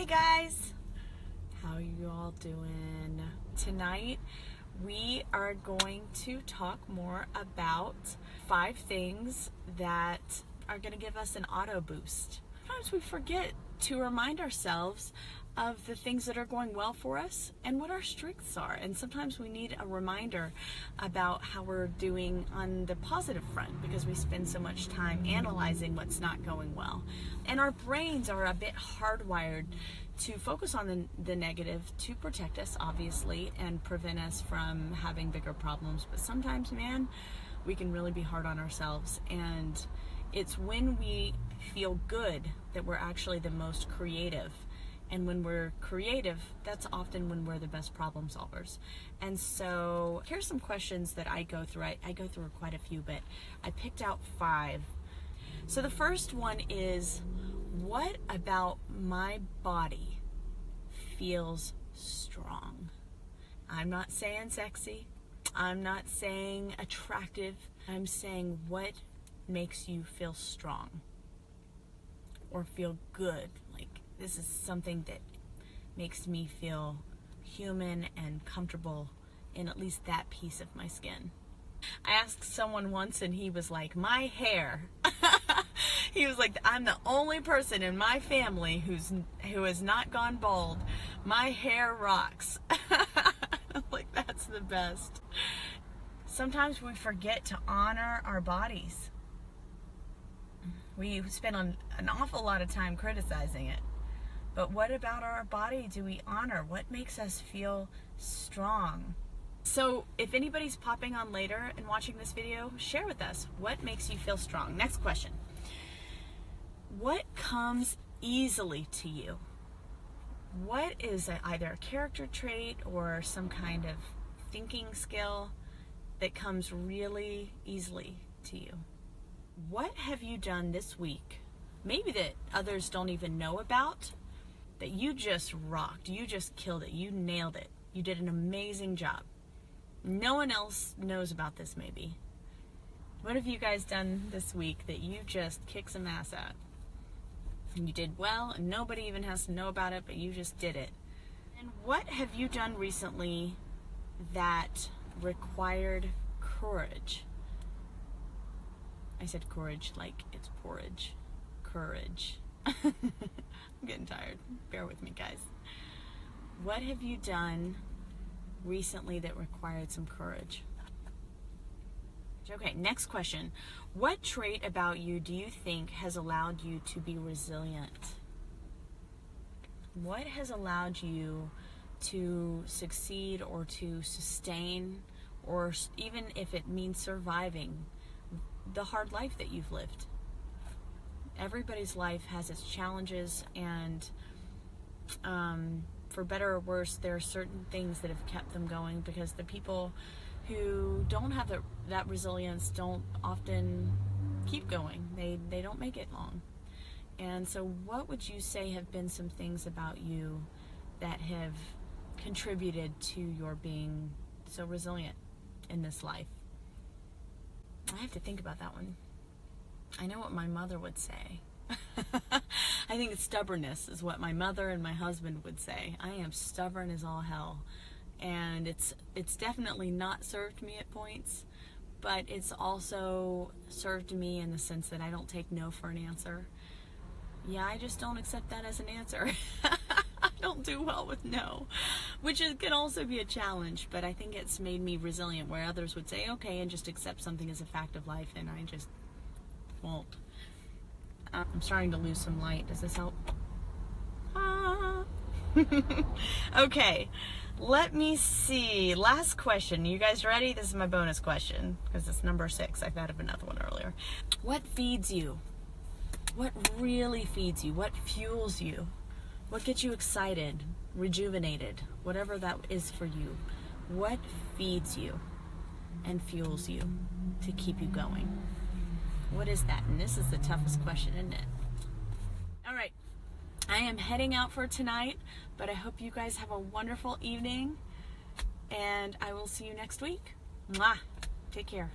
Hey guys, how you all doing? Tonight we are going to talk more about 5 things that are going to give us an auto boost. Sometimes we forget to remind ourselves of the things that are going well for us and what our strengths are, and sometimes we need a reminder about how we're doing on the positive front because we spend so much time analyzing what's not going well, and our brains are a bit hardwired to focus on the negative to protect us, obviously, and prevent us from having bigger problems. But sometimes, man, we can really be hard on ourselves, and it's when we feel good that we're actually the most creative. And when we're creative, that's often when we're the best problem solvers. And so here's some questions that I go through. I go through quite a few, but I picked out 5. So the first one is, what about my body feels strong? I'm not saying sexy. I'm not saying attractive. I'm saying, what makes you feel strong or feel good? Like, this is something that makes me feel human and comfortable in at least that piece of my skin. I asked someone once and he was like, my hair. He was like, I'm the only person in my family who has not gone bald. My hair rocks. I'm like, that's the best. Sometimes we forget to honor our bodies. We spend an awful lot of time criticizing it. But what about our body do we honor? What makes us feel strong? So if anybody's popping on later and watching this video, share with us what makes you feel strong. Next question. What comes easily to you? What is either a character trait or some kind of thinking skill that comes really easily to you? What have you done this week, maybe that others don't even know about, that you just rocked, you just killed it, you nailed it, you did an amazing job? No one else knows about this maybe. What have you guys done this week that you just kicked some ass at? And you did well, and nobody even has to know about it, but you just did it. And what have you done recently that required courage? I said courage like it's porridge. Courage. I'm getting tired. Bear with me, guys. What have you done recently that required some courage? Okay, next question. What trait about you do you think has allowed you to be resilient? What has allowed you to succeed or to sustain, or even if it means surviving, the hard life that you've lived? Everybody's life has its challenges, and for better or worse, there are certain things that have kept them going, because the people who don't have that resilience don't often keep going. They don't make it long. And so what would you say have been some things about you that have contributed to your being so resilient in this life? I have to think about that one. I know what my mother would say. I think it's stubbornness is what my mother and my husband would say. I am stubborn as all hell. And it's definitely not served me at points, but it's also served me in the sense that I don't take no for an answer. Yeah, I just don't accept that as an answer. I don't do well with no, which can also be a challenge, but I think it's made me resilient, where others would say okay and just accept something as a fact of life, and I just won't. I'm starting to lose some light. Does this help? Okay, let me see. Last question. You guys ready? This is my bonus question because it's number 6. I thought of another one earlier. What feeds you? What really feeds you? What fuels you? What gets you excited, rejuvenated, whatever that is for you? What feeds you and fuels you to keep you going? What is that? And this is the toughest question, isn't it? All right. I am heading out for tonight, but I hope you guys have a wonderful evening, and I will see you next week. Mwah! Take care.